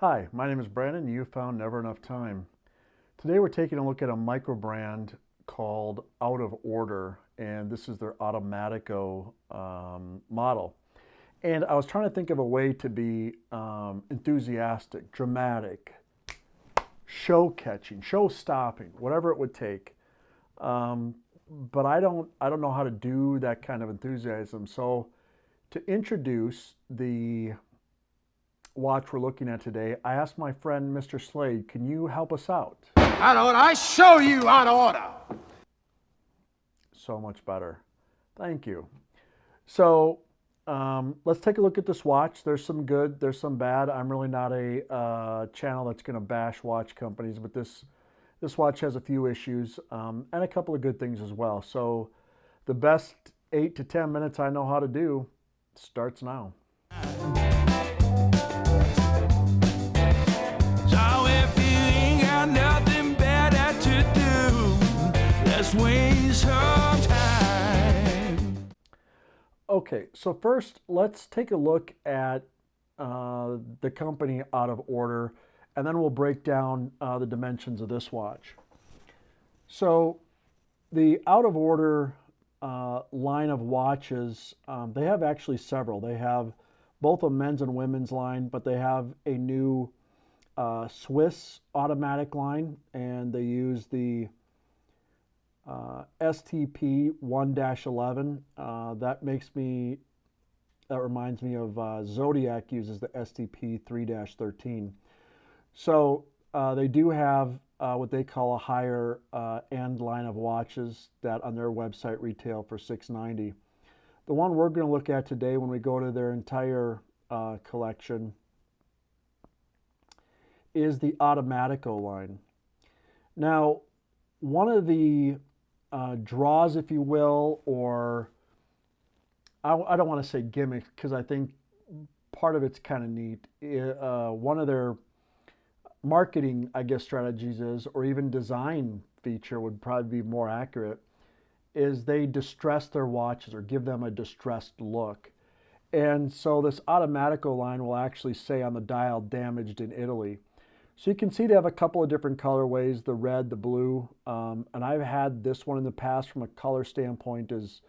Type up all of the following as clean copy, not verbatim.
Hi, my name is Brandon. You found Never Enough Time. Today we're taking a look at a micro brand called Out of Order, and this is their Automatico model. And I was trying to think of a way to be enthusiastic, dramatic, show-catching, show-stopping, whatever it would take. But I don't know how to do that kind of enthusiasm. So to introduce the watch we're looking at today, I asked my friend Mr. Slade, can you help us out? Out of order. I show you out of order. So much better. Thank you. So let's take a look at this watch. There's some good, there's some bad. I'm really not a channel that's going to bash watch companies, but this watch has a few issues and a couple of good things as well. So the best 8 to 10 minutes I know how to do starts now. Waste some time. Okay, so first let's take a look at the company Out of Order, and then we'll break down the dimensions of this watch. So the Out of Order line of watches, they have actually several. They have both a men's and women's line, but they have a new Swiss automatic line, and they use the STP 1-11. That reminds me of Zodiac uses the STP 3-13. So they do have what they call a higher end line of watches that on their website retail for $690. The one we're going to look at today when we go to their entire collection is the Automatico line. Now, one of the draws, if you will, or I don't want to say gimmicks because I think part of it's kind of neat. One of their marketing, I guess, strategies is, or even design feature would probably be more accurate, is they distress their watches or give them a distressed look. And so this Automatico line will actually say on the dial, damaged in Italy. So you can see they have a couple of different colorways, the red, the blue, and I've had this one in the past from a color standpoint is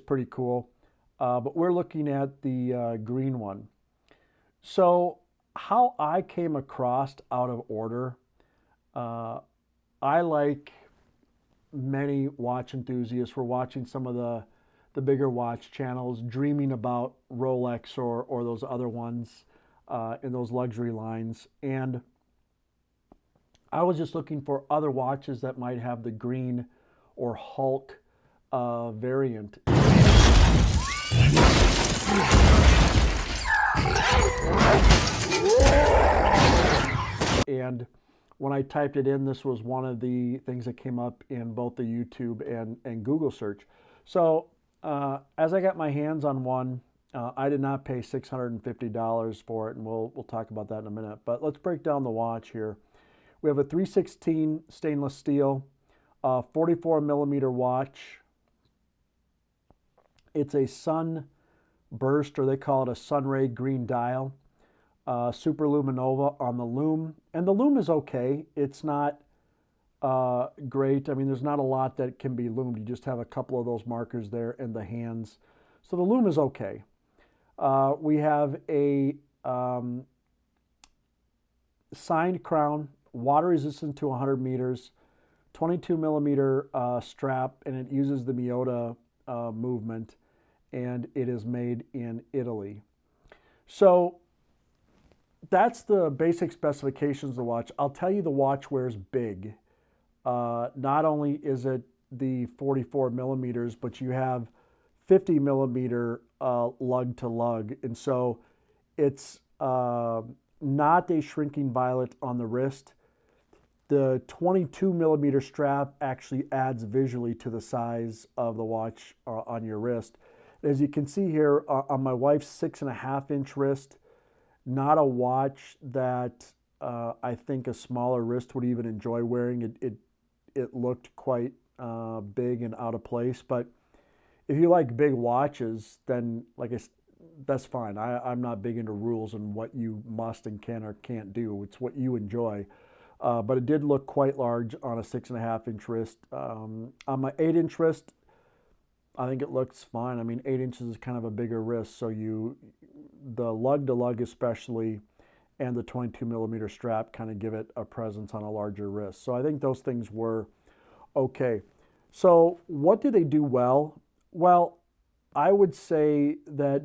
pretty cool. But we're looking at the green one. So how I came across Out of Order, I, like many watch enthusiasts, were watching some of the bigger watch channels, dreaming about Rolex or those other ones in those luxury lines. And I was just looking for other watches that might have the green or Hulk variant. And when I typed it in, this was one of the things that came up in both the YouTube and Google search. So as I got my hands on one, I did not pay $650 for it, and we'll talk about that in a minute. But let's break down the watch here. We have a 316 stainless steel, 44 millimeter watch. It's a sunburst, or they call it a sunray green dial. Super luminova on the lume, and the lume is okay. It's not great. I mean, there's not a lot that can be lumed. You just have a couple of those markers there in the hands. So the lume is okay. We have a signed crown, water resistant to 100 meters, 22 millimeter strap, and it uses the Miyota movement, and it is made in Italy. So that's the basic specifications of the watch. I'll tell you the watch wears big. Not only is it the 44 millimeters, but you have 50 millimeter lug to lug. And so it's not a shrinking violet on the wrist. The 22 millimeter strap actually adds visually to the size of the watch on your wrist. As you can see here on my wife's 6.5-inch wrist, not a watch that I think a smaller wrist would even enjoy wearing. It looked quite big and out of place. But if you like big watches, then like that's fine. I'm not big into rules and what you must and can or can't do. It's what you enjoy. But it did look quite large on a 6.5 inch wrist. On my 8 inch wrist, I think it looks fine. I mean, 8 inches is kind of a bigger wrist, so the lug to lug especially, and the 22 millimeter strap kind of give it a presence on a larger wrist. So I think those things were okay. So what do they do well? Well, I would say that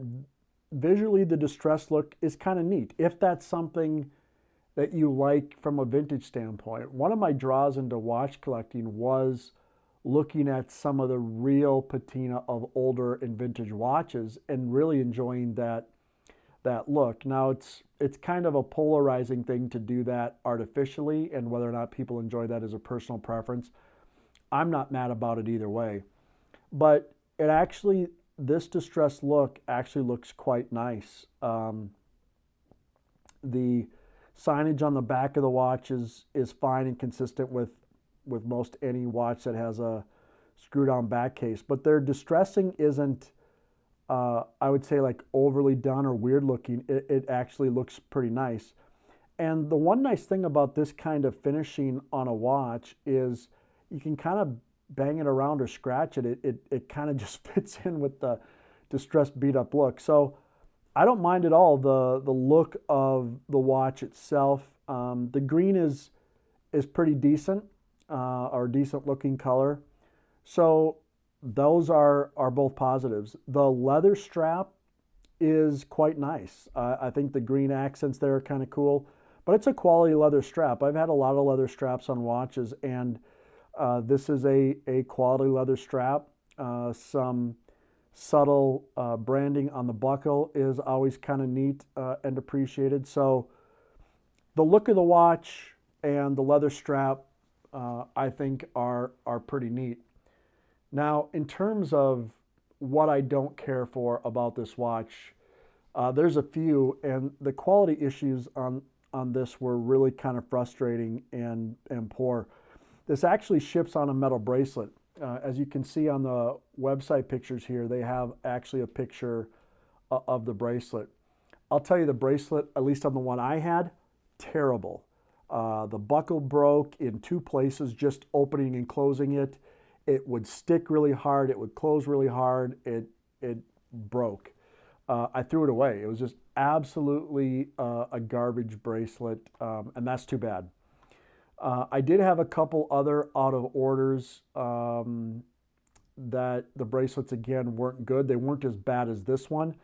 visually the distress look is kind of neat, if that's something that you like from a vintage standpoint. One of my draws into watch collecting was looking at some of the real patina of older and vintage watches and really enjoying that look. Now it's kind of a polarizing thing to do that artificially, and whether or not people enjoy that is a personal preference. I'm not mad about it either way. But this distressed look actually looks quite nice. The signage on the back of the watch is fine and consistent with most any watch that has a screw down back case. But their distressing isn't, I would say, like overly done or weird looking. It actually looks pretty nice. And the one nice thing about this kind of finishing on a watch is you can kind of bang it around or scratch it. It kind of just fits in with the distressed beat up look. So I don't mind at all the look of the watch itself. The green is pretty decent, or decent looking color. So those are both positives. The leather strap is quite nice. I think the green accents there are kind of cool, but it's a quality leather strap. I've had a lot of leather straps on watches, and this is a quality leather strap. Some subtle branding on the buckle is always kind of neat and appreciated. So the look of the watch and the leather strap, I think are pretty neat. Now, in terms of what I don't care for about this watch, there's a few, and the quality issues on this were really kind of frustrating and poor. This actually ships on a metal bracelet. As you can see on the website pictures here, they have actually a picture of the bracelet. I'll tell you, the bracelet, at least on the one I had, terrible. The buckle broke in 2 places, just opening and closing it. It would stick really hard. It would close really hard. It broke. I threw it away. It was just absolutely a garbage bracelet, and that's too bad. I did have a couple other out of orders that the bracelets, again, weren't good. They weren't as bad as this one.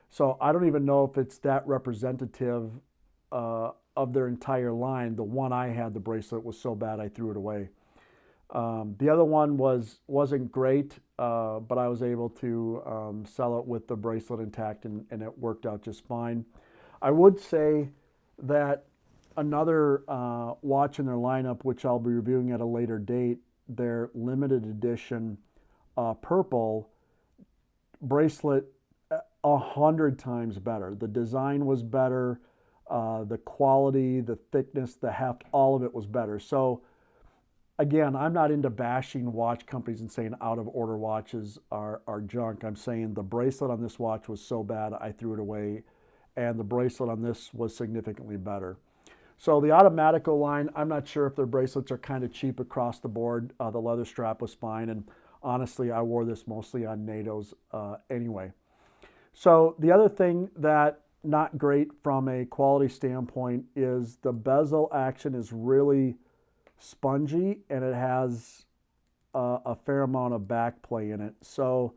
So I don't even know if it's that representative of their entire line. The one I had, the bracelet, was so bad I threw it away. The other one wasn't great, but I was able to sell it with the bracelet intact, and it worked out just fine. I would say that another watch in their lineup, which I'll be reviewing at a later date, their limited edition purple bracelet, 100 times better. The design was better, the quality, the thickness, the heft, all of it was better. So again, I'm not into bashing watch companies and saying out of order watches are junk. I'm saying the bracelet on this watch was so bad I threw it away, and the bracelet on this was significantly better. So the Automatico line, I'm not sure if their bracelets are kind of cheap across the board. The leather strap was fine, and honestly, I wore this mostly on NATOs anyway. So the other thing that not great from a quality standpoint is the bezel action is really spongy, and it has a fair amount of back play in it. So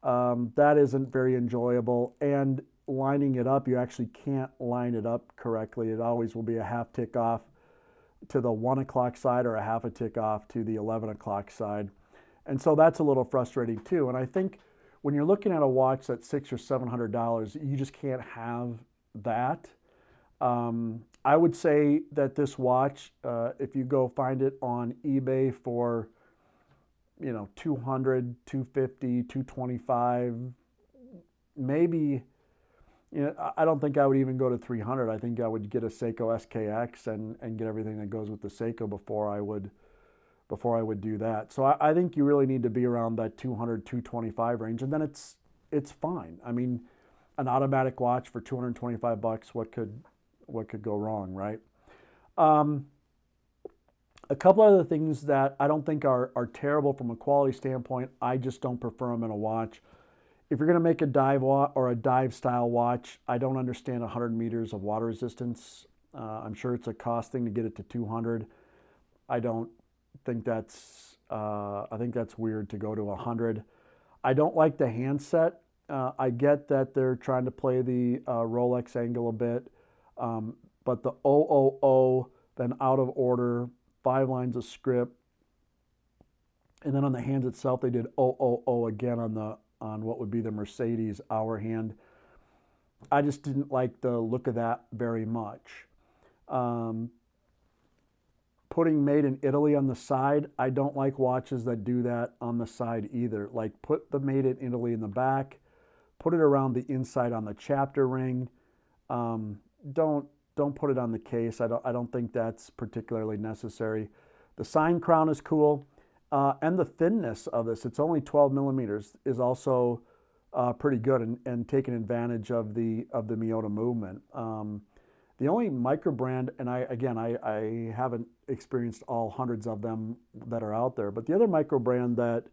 that isn't very enjoyable. And lining it up, you actually can't line it up correctly. It always will be a half tick off to the 1 o'clock side or a half a tick off to the 11 o'clock side. And so that's a little frustrating too. And I think when you're looking at a watch that's $600 or $700, you just can't have that. I would say that this watch, if you go find it on eBay for, $200, $250, $225, maybe, I don't think I would even go to $300. I think I would get a Seiko SKX and get everything that goes with the Seiko before I would do that. So I think you really need to be around that $200, $225 range, and then it's fine. I mean, an automatic watch for $225. What could go wrong, right? A couple other things that I don't think are terrible from a quality standpoint. I just don't prefer them in a watch. If you're going to make a dive or a dive style watch, I don't understand 100 meters of water resistance. I'm sure it's a cost thing to get it to 200. I don't think that's, I think that's weird to go to 100. I don't like the handset. I get that they're trying to play the Rolex angle a bit, but the OOO, then out of order, 5 lines of script, and then on the hands itself they did OOO again on what would be the Mercedes hour hand. I just didn't like the look of that very much. Putting made in Italy on the side, I don't like watches that do that on the side either. Like put the made in Italy in the back, put it around the inside on the chapter ring. Don't put it on the case. I don't think that's particularly necessary. The sign crown is cool, and the thinness of this, it's only 12 millimeters, is also pretty good and taking advantage of the Miyota movement. The only micro brand, and I haven't experienced all hundreds of them that are out there, but the other micro brand that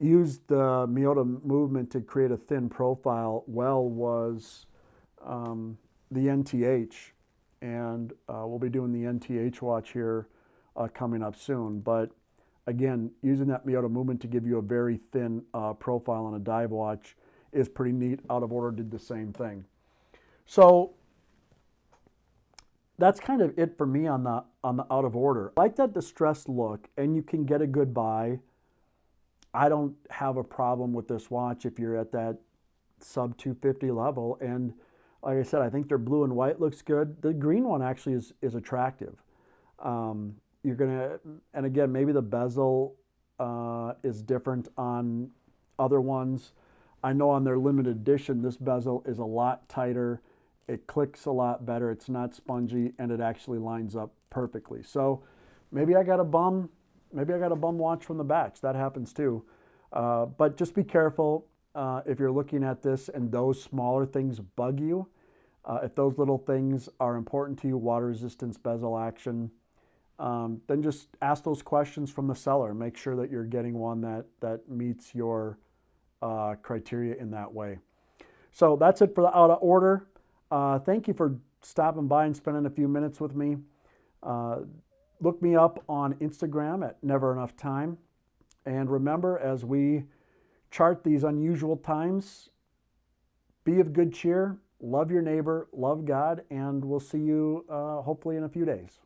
used the Miyota movement to create a thin profile well was the NTH. And we'll be doing the NTH watch here coming up soon. But again, using that Miyota movement to give you a very thin profile on a dive watch is pretty neat. Out of Order did the same thing. So that's kind of it for me on the Out of Order. I like that distressed look, and you can get a good buy. I don't have a problem with this watch if you're at that sub 250 level. And like I said, I think their blue and white looks good. The green one actually is attractive. You're gonna, and again, maybe the bezel is different on other ones. I know on their limited edition, this bezel is a lot tighter. It clicks a lot better. It's not spongy, and it actually lines up perfectly. So maybe I got a bum watch from the batch. That happens too. But just be careful. If you're looking at this and those smaller things bug you, if those little things are important to you, water resistance, bezel action, then just ask those questions from the seller. Make sure that you're getting one that meets your criteria in that way. So that's it for the Out of Order. Thank you for stopping by and spending a few minutes with me. Look me up on Instagram at Never Enough Time. And remember, as we chart these unusual times, be of good cheer, love your neighbor, love God, and we'll see you hopefully in a few days.